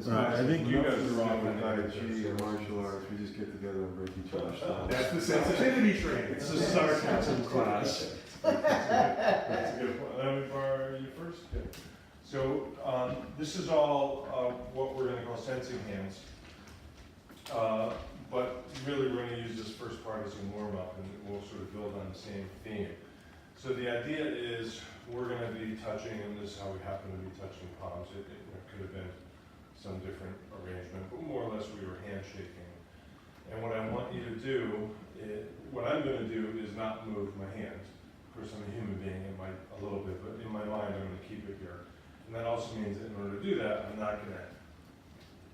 Right, I think you guys are wrong with with Tai that. Chi and martial arts, we just get together and break each other's stuff. That's the sensitivity training. It's a sarcasm class. That's a good point. Let me borrow you first. Okay. So this is all what we're going to call sensing hands. But really we're going to use this first part as a warm-up and we'll sort of build on the same theme. So the idea is we're going to be touching, and this is how we happen to be touching palms. It could have been some different arrangement, but more or less we were handshaking. And what I want you to do, what I'm going to do is not move my hand. Of course, I'm a human being, it might a little bit, but in my mind I'm going to keep it here. And that also means that in order to do that, I'm not going to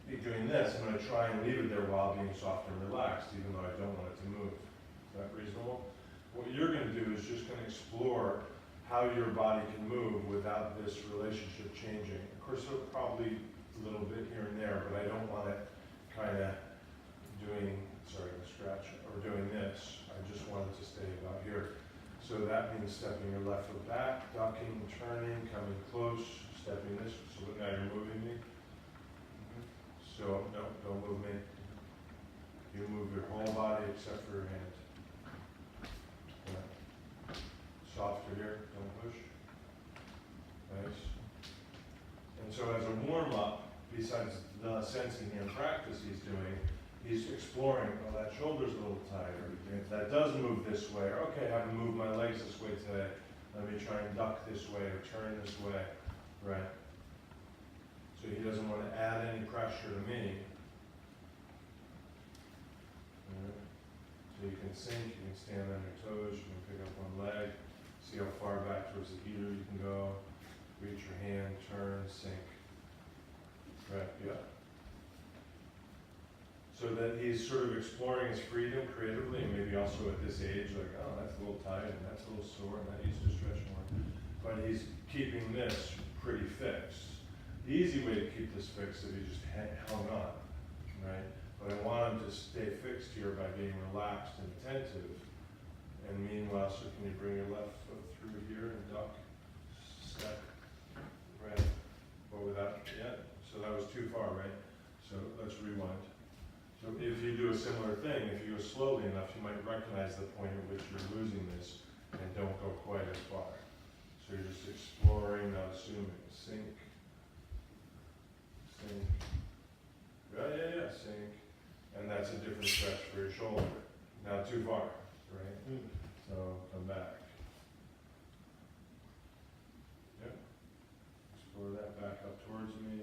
be doing this. I'm going to try and leave it there while being soft and relaxed, even though I don't want it to move. Is that reasonable? What you're going to do is just going to explore how your body can move without this relationship changing. Of course, it'll probably a little bit here and there, but I don't want it kind of doing, sorry, the scratch, or doing this. I just want it to stay about here. So that means stepping your left foot back, ducking, turning, coming close, stepping this, so that now you're moving me. So, no, don't move me. You move your whole body except for your hand. Yeah. Softer here, don't push. Nice. And so as a warm-up, besides the sensing and practice he's doing, he's exploring, well, that shoulder's a little tighter. If that does move this way, okay, I haven't moved my legs this way today. Let me try and duck this way or turn this way, right? So he doesn't want to add any pressure to me. Right. So you can sink, you can stand on your toes, you can pick up one leg, see how far back towards the heater you can go, reach your hand, turn, sink. Right, yeah. So that he's sort of exploring his freedom creatively, and maybe also at this age, like, oh, that's a little tight, and that's a little sore, and that needs to stretch more. But he's keeping this pretty fixed. The easy way to keep this fixed is if you just hung on, right? But I want him to stay fixed here by being relaxed and attentive. And meanwhile, so can you bring your left foot through here and duck, step, right? But without, yeah, so that was too far, right? So let's rewind. So if you do a similar thing, if you go slowly enough, you might recognize the point at which you're losing this and don't go quite as far. So you're just exploring, not assuming. Sink. Sink. Yeah, sink. And that's a different stretch for your shoulder. Now too far, right? So come back. Yep. Explore that back up towards me.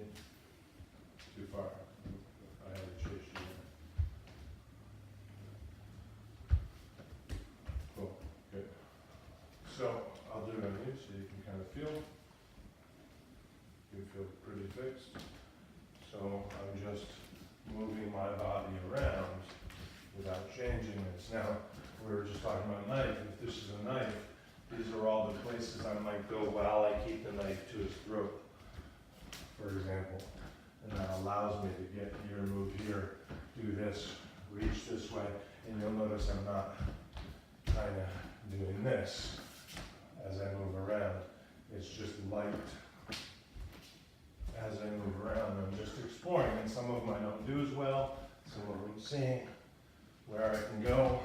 Too far. I had to chase you there. Cool. Good. So I'll do it on you so you can kind of feel. You feel pretty fixed. So I'm just moving my body around without changing this. Now, we were just talking about knife. If this is a knife, these are all the places I might go while I keep the knife to his throat, for example. And that allows me to get here, move here, do this, reach this way. And you'll notice I'm not kind of doing this as I move around. It's just light. As I move around, I'm just exploring, and some of them I don't do as well, some of them seeing where I can go.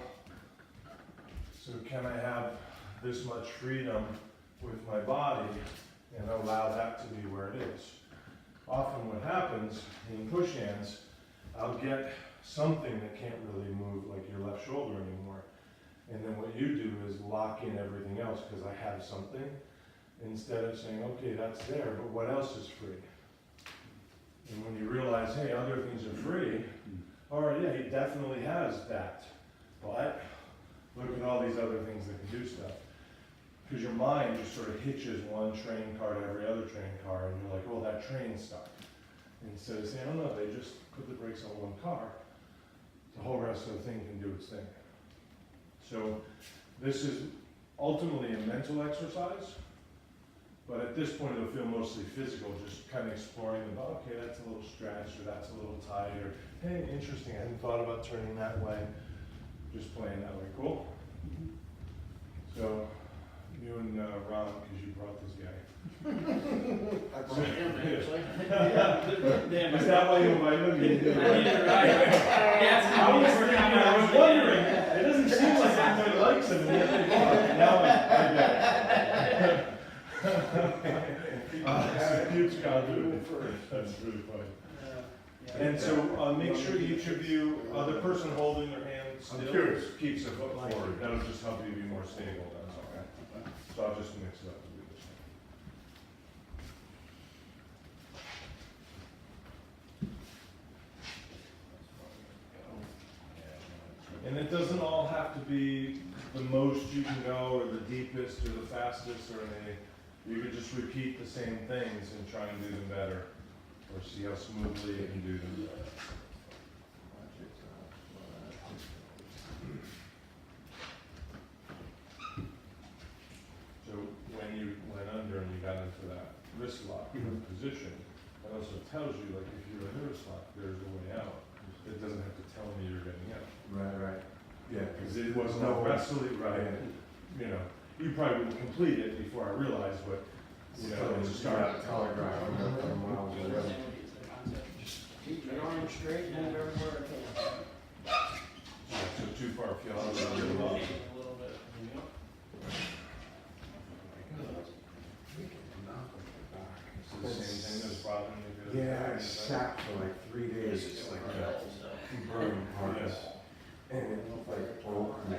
So can I have this much freedom with my body and allow that to be where it is? Often what happens in push hands, I'll get something that can't really move, like your left shoulder anymore. And then what you do is lock in everything else because I have something, instead of saying, okay, that's there, but what else is free? And when you realize, hey, other things are free, all right, yeah, he definitely has that. But look at all these other things that can do stuff. Because your mind just sort of hitches one train car to every other train car, and you're like, well, that train's stuck. Instead of saying, oh no, they just put the brakes on one car, the whole rest of the thing can do its thing. So this is ultimately a mental exercise. But at this point, it'll feel mostly physical, just kind of exploring the, okay, that's a little stretched, or that's a little tight, or hey, interesting, I hadn't thought about turning that way. Just playing that way, cool? So you and Ron, because you brought this guy. I brought him, actually. Is that why you invited him? I need to ride. Yes, I was thinking, I was wondering, it doesn't seem like anybody likes him, and yet they bought him. Now I get it. It's a huge conduit. That's really funny. And so, make sure each of you, the person holding their hand still curious. keeps a foot forward, that'll just help you be more stable, that's all. So I'll just mix it up and do this one. And it doesn't all have to be the most you can go, or the deepest, or the fastest, or anything. You could just repeat the same things and try and do them better, or see how smoothly you can do them. So when you went under and you got into that wrist lock position, it also tells you, like, if you're in a wrist lock, there's a way out. It doesn't have to tell me you're getting out. Right. Yeah, Because it was no wrestling, right? You know, you probably wouldn't complete it before I realized what, you know, it started. telegraph, miles away. Keep your arms straight and move everywhere I can. So too far afield, I was A really low. little bit. It's the same thing that's bothering you. Yeah, I sat for like 3 days, it's like burning parts. And it looked like broke me.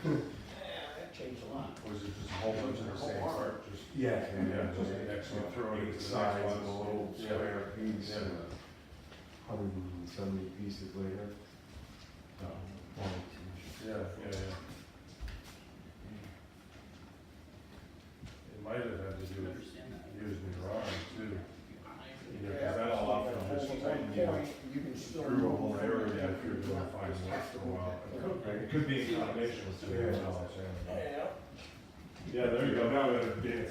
That changed a lot. Was it just a whole bunch of the same part, just? Yeah, Yeah, just the next one, throw it into the sides next and a one. little Yeah. square piece, Yeah. and 170 pieces later. Yeah. It might have had to do with using your arm too. You know, because that'll often just tighten you up You can still. through a whole area if you're doing fine work for a while. It could be in combination with something else, yeah. Yeah, there you go, now it is.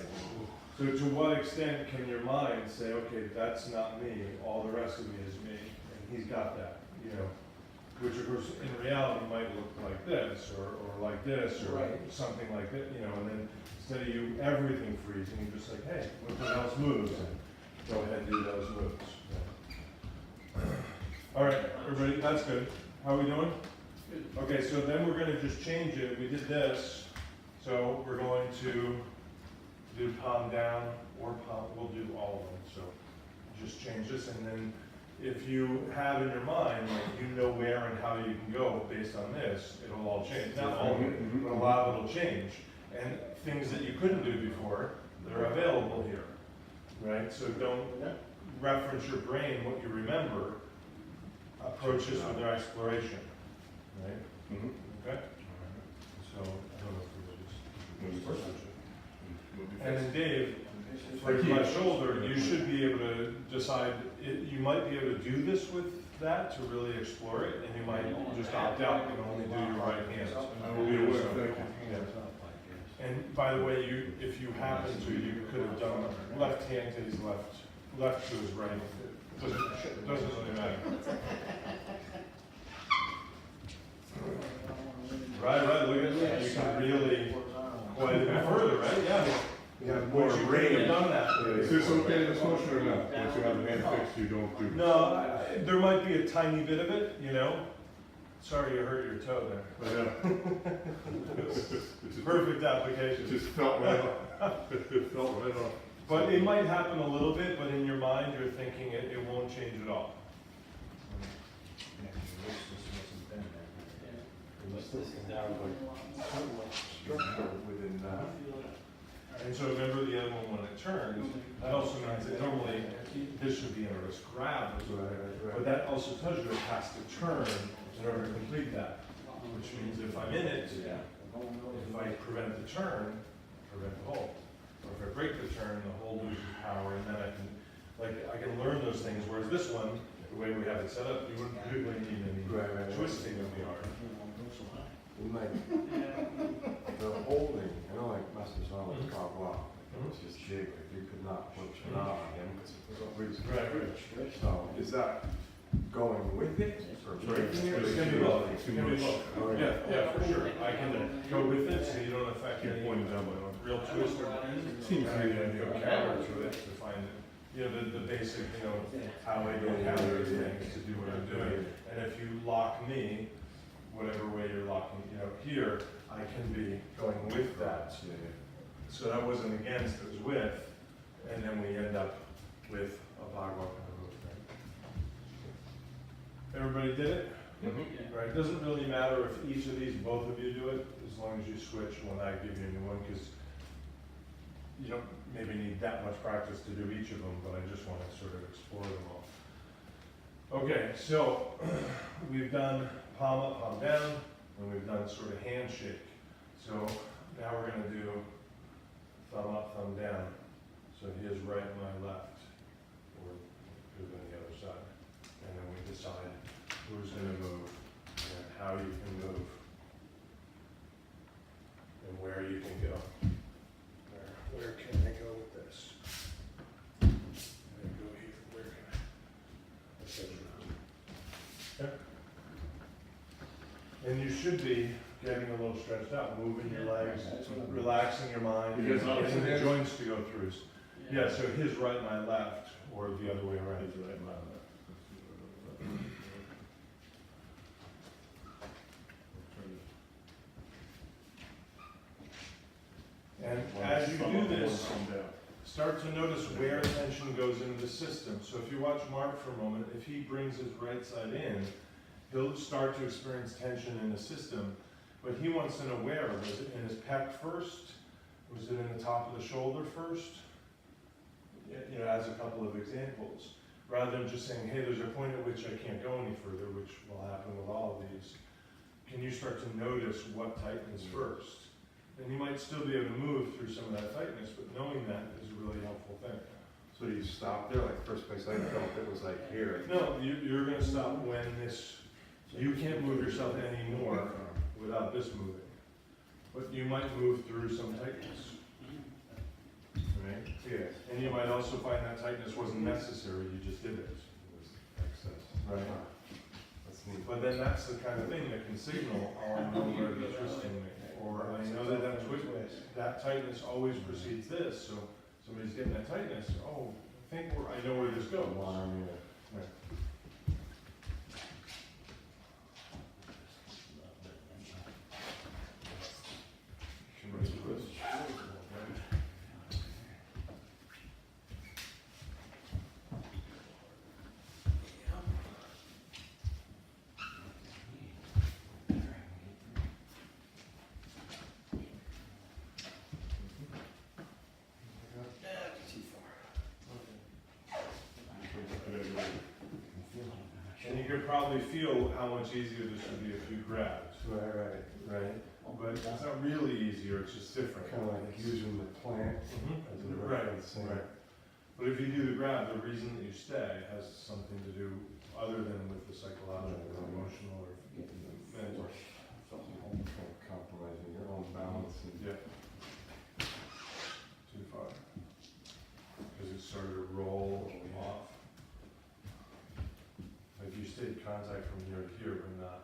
So to what extent can your mind say, okay, that's not me, all the rest of me is me, and he's got that, you know? Which of course, in reality, might look like this, or like this, or Right. something like that, you know, and then instead of you, everything freezing, you're just like, hey, what else moves, and go ahead and do those moves. All right, everybody, that's good. How are we doing? Okay, so then we're gonna just change it, we did this, so we're going to do palm down or palm, we'll do all of them, so just change this, and then if you have in your mind, like, you know where and how you can go based on this, it'll all change. Not all of it, but a lot of it'll change. And things that you couldn't do before, they're available here, right? So don't reference your brain what you remember, approach this with their exploration, right? Okay? So, I don't know if we just. And then Dave, for your left shoulder, you should be able to decide, you might be able to do this with that to really explore it, and you might just opt out and only do your right hand. I will be aware, thank you. Yeah. And by the way, if you happen to, you could have done left hand to his left to his right. Doesn't really matter. Right, look at that, you can really quite a bit further, right? Yeah. You have more Which you could have range. done that. Is this okay, this motion or not? Once you have the hand fixed, you don't do. No, there might be a tiny bit of it, you know? Sorry you hurt your toe there. Yeah. Perfect It application. just felt right off. It felt right off. But it might happen a little bit, but in your mind, you're thinking it won't change at all. Structure within that. And so remember the other one when it turns, that also means that normally this should be in a wrist grab, but that also tells you it has to turn in order to complete that. Which means if I'm in it, if I prevent the turn, prevent the hold. Or if I break the turn, the hold loses power, and then I can learn those things, whereas this one, the way we have it set up, you wouldn't really need any twisting of the arm. And like, the holding, you know, like Master Song was carved out. It was just jig, like you could not put your arm on him because it was always. Right. So is that going with it or breaking it? It's gonna be both, it's gonna be both. Yeah, for sure. I can go with it so you don't affect Keep any. pointing down my arm. real twist or Seems to be, camera to it to find it. You know, the basic, you know, how I do camera things to do what I'm doing. And if you lock me, whatever way you're locking, you know, here, I can be going with that. So that wasn't against, it was with, and then we end up with a Bhagwat kind of thing. Everybody did it? Right, it doesn't really matter if each of these, both of you do it, as long as you switch when I give you a new one, because you don't maybe need that much practice to do each of them, but I just want to sort of explore them all. Okay, so we've done palm up, palm down, and we've done sort of handshake. So now we're going to do thumb up, thumb down. So his right and my left, or do it on the other side. And then we decide who's going to move and how you can move and where you can go. Where can I go with this? Can I go here? Where can I? Okay. And you should be getting a little stretched out, moving your legs, relaxing your mind, Because getting the joints to go through. Yeah, so his right, my left, or the other way around. His right, my left. And as you do this, start to notice where tension goes into the system. So if you watch Mark for a moment, if he brings his right side in, he'll start to experience tension in the system. But he wants to know where. Was it in his pec first? Was it in the top of the shoulder first? You know, as a couple of examples. Rather than just saying, hey, there's a point at which I can't go any further, which will happen with all of these. Can you start to notice what tightens first? And you might still be able to move through some of that tightness, but knowing that is a really helpful thing. So you stop there, like first place I felt it was like here. No, you're gonna stop when this, you can't move yourself anymore without this moving. But you might move through some tightness. Right? Yeah. And you might also find that tightness wasn't necessary, you just did it. Excess. Right. That's neat. But then that's the kind of thing that can signal, oh, I know where the twisting me. Or I know that that tightness always precedes this, so somebody's getting that tightness, oh, I know where this goes. One arm, yeah. And you could probably feel how much easier this would be if you grabbed, right? But it's not really easier, it's just different. Kind of like using the plant as a Right, reference. right. But if you do the grab, the reason that you stay has something to do other than with the psychological or emotional or mental. Compromising your own balance and Yeah. Too far. Because it started to roll off. If you stayed contact from here to here, but not,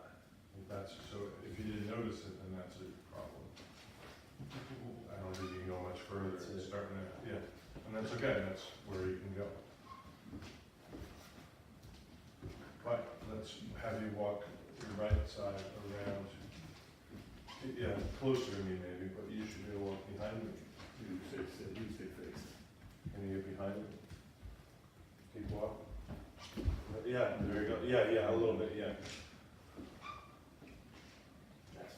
so if you didn't notice it, then that's a problem. I don't think you can go much further, it's starting to, yeah, and that's okay, that's where you can go. But let's have you walk your right side around, yeah, closer to me maybe, but you should be able to walk behind me. You stay fixed. Can you get behind me? Keep walking. Yeah, there you go. Yeah, a little bit, yeah. That's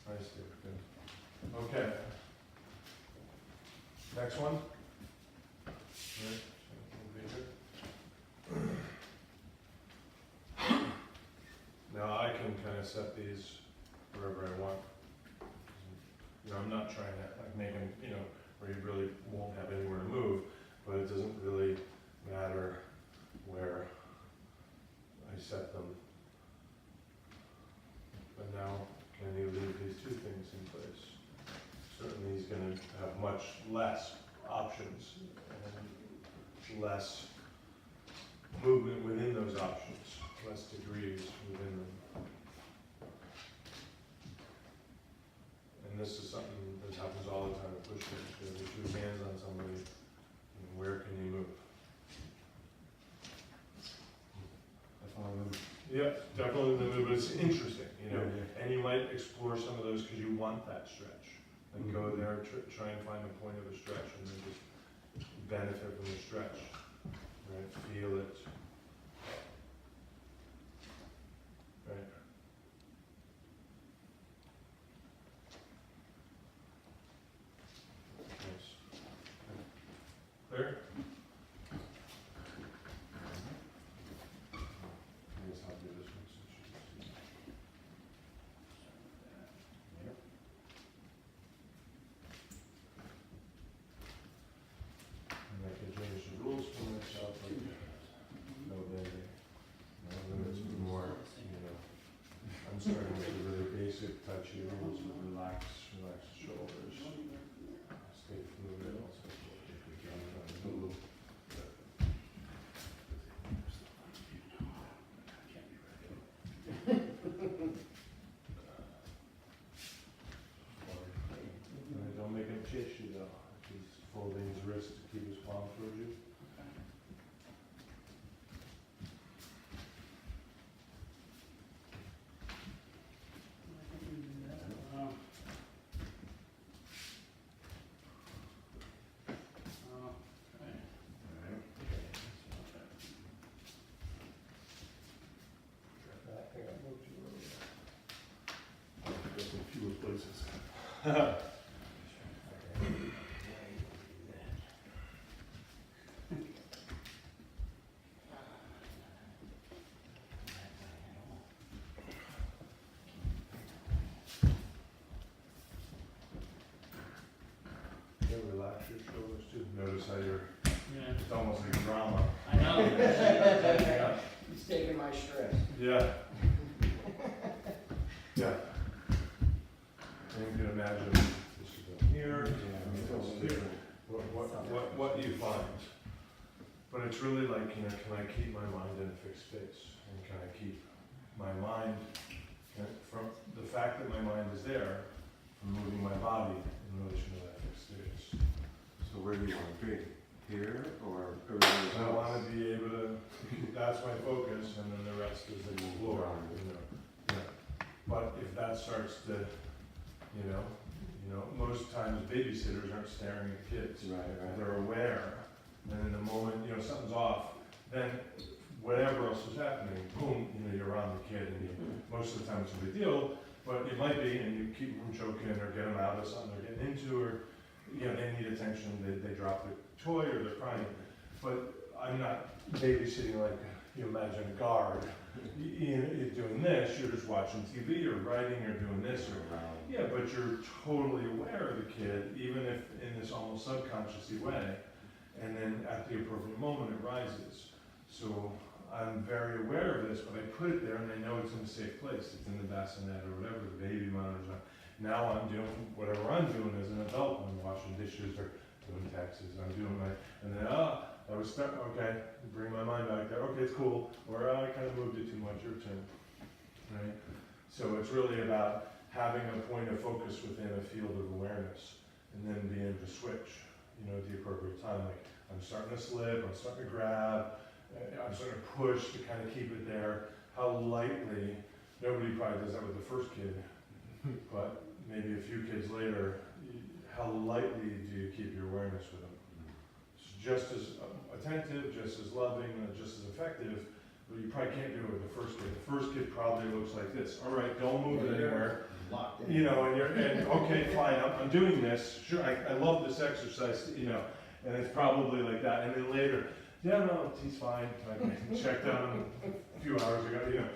fine. Nice, good. Okay. Next one. Right, now I can kind of set these wherever I want. You know, I'm not trying to like make them, you know, where you really won't have anywhere to move, but it doesn't really matter where I set them. But now, can you leave these two things in place? Certainly he's going to have much less options and less movement within those options, less degrees within them. And and this is something that happens all the time with pushing, you put your hands on somebody, and where can you move? Yeah, definitely the move, but it's interesting, you know, and you might explore some of those because you want that stretch. And go there, try and find a point of a stretch and then just benefit from the stretch, right? Feel it. Right. Nice. Clear? I guess I'll do this one since you can see. Yep. And I can change the rules for myself like no bending, no limits, but more, you know. I'm starting with the really basic touchy rules of relax the shoulders, stay fluid, also if we can move. And don't make him chase you though, if he's folding his wrist to keep his palm towards you. I think I moved you earlier. There's some fewer places. Yeah, relax your shoulders too. Notice how you're, Yeah. it's almost like drama. I know. Yeah. He's taking my stress. Yeah. Yeah. And you can imagine this is up here, this here. What you find. But it's really like, you know, can I keep my mind in a fixed space? And can I keep my mind, from the fact that my mind is there, from moving my body in relation to that fixed space? So where do you want to be? Here or I want to be able to, that's my focus, and then the rest is the explore, you know. Yeah. But if that starts to, you know, most times babysitters aren't staring at kids. Right, They're aware, and in the moment, you know, something's off, then whatever else is happening, boom, you know, you're on the kid, and most of the time it's a big deal, but it might be, and you keep them choking or get them out of something they're getting into, or, you know, they need attention, they drop the toy or they're crying. But I'm not babysitting like you imagine a guard. You're doing this, you're just watching TV or writing or doing this or, yeah, but you're totally aware of the kid, even if in this almost subconscious way, and then at the appropriate moment it rises. So I'm very aware of this, but I put it there and I know it's in a safe place. It's in the bassinet or whatever, the baby monitor's on. Now I'm doing whatever I'm doing as an adult. I'm washing dishes or doing taxes. I'm doing my, and then, I was stuck, okay, bring my mind back there. Okay, it's cool. Or I kind of moved it too much, your turn. Right? So it's really about having a point of focus within a field of awareness and then being able to switch, you know, at the appropriate time. Like I'm starting to slip, I'm starting to grab, I'm starting to push to kind of keep it there. How lightly, nobody probably does that with the first kid, but maybe a few kids later, how lightly do you keep your awareness with them? It's just as attentive, just as loving, just as effective, but you probably can't do it with the first kid. The first kid probably looks like this. All right, don't move it anywhere. Locked in. You know, and okay, fine, I'm doing this. Sure, I love this exercise, you know, and it's probably like that. And then later, yeah, no, he's fine. I checked on him a few hours ago, you know.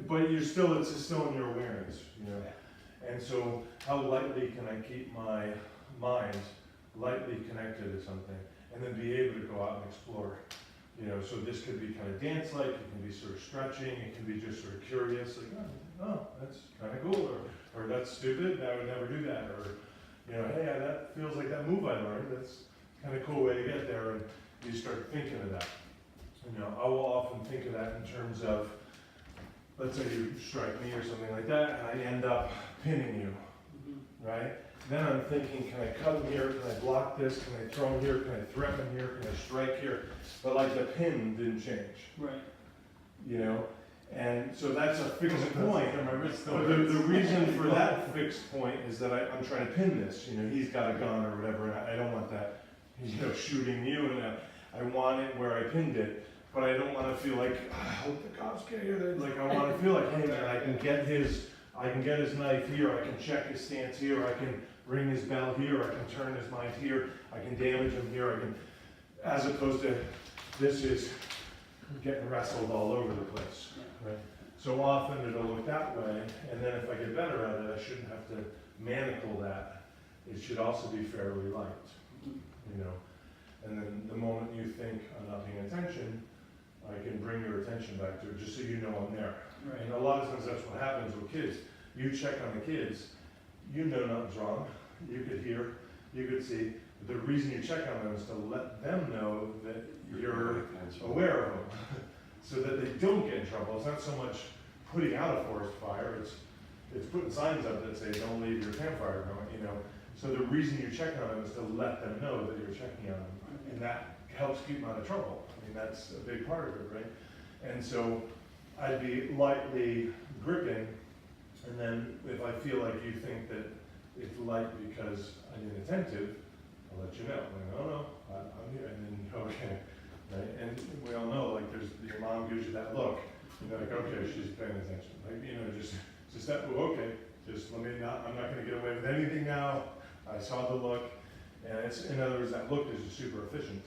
But you're still, it's still in your awareness, you know. And so, how lightly can I keep my mind lightly connected to something, and then be able to go out and explore? You know, so this could be kind of dance-like, it can be sort of stretching, it can be just sort of curious, like, oh, that's kind of cool, or that's stupid, I would never do that, or, you know, hey, that feels like that move I learned, that's kind of cool way to get there, and you start thinking of that. You know, I will often think of that in terms of, let's say you strike me or something like that, and I end up pinning you. right? Then I'm thinking, can I cut him here, can I block this, can I throw him here, can I threaten him here, can I strike here? But like the pin didn't change, Right. you know? And so that's a fixed point. My wrist still But hurts. the reason for that fixed point is that I'm trying to pin this, you know, he's got a gun or whatever, and I don't want that, you know, shooting you, and I want it where I pinned it, but I don't wanna feel like, I hope the cops get here, like, I wanna feel like, hey man, I can get his knife here, I can check his stance here, I can ring his bell here, I can turn his mind here, I can damage him here, I can, as opposed to, this is getting wrestled all over the place. Right. So often it'll look that way, and then if I get better at it, I shouldn't have to manacle that. It should also be fairly light, you know. And then the moment you think I'm not paying attention, I can bring your attention back to it, just so you know I'm there. Right. And a lot of times that's what happens with kids. You check on the kids, you know nothing's wrong. You could hear, you could see. The reason you check on them is to let them know that you're aware of them, so that they don't get in trouble. It's not so much putting out a forest fire, it's putting signs up that say, don't leave your campfire going, you know. So the reason you check on them is to let them know that you're checking on them, and that helps keep them out of trouble. I mean, that's a big part of it, right? And so I'd be lightly gripping, and then if I feel like you think that it's light because I'm inattentive, I'll let you know. Like, oh no, I'm here, and then, okay. Right? And we all know, like, your mom gives you that look. You're like, okay, she's paying attention. Like, you know, just that, oh, okay, just let me not, I'm not gonna get away with anything now. I saw the look, and it's, in other words, that look is just super efficient.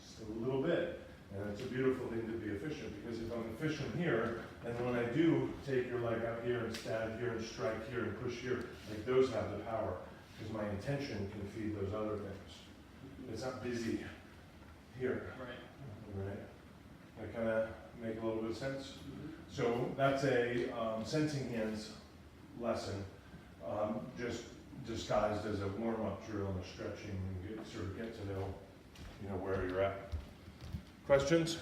Just a little bit. And it's a beautiful thing to be efficient, because if I'm efficient here, and when I do take your leg out here and stab here and strike here and push here, like, those have the power, because my intention can feed those other things. It's not busy here. Right. Right. That kind of make a little bit of sense? So that's a sensing hands lesson, just disguised as a warm-up drill and a stretching, and sort of get to know, you know, where you're at. Questions?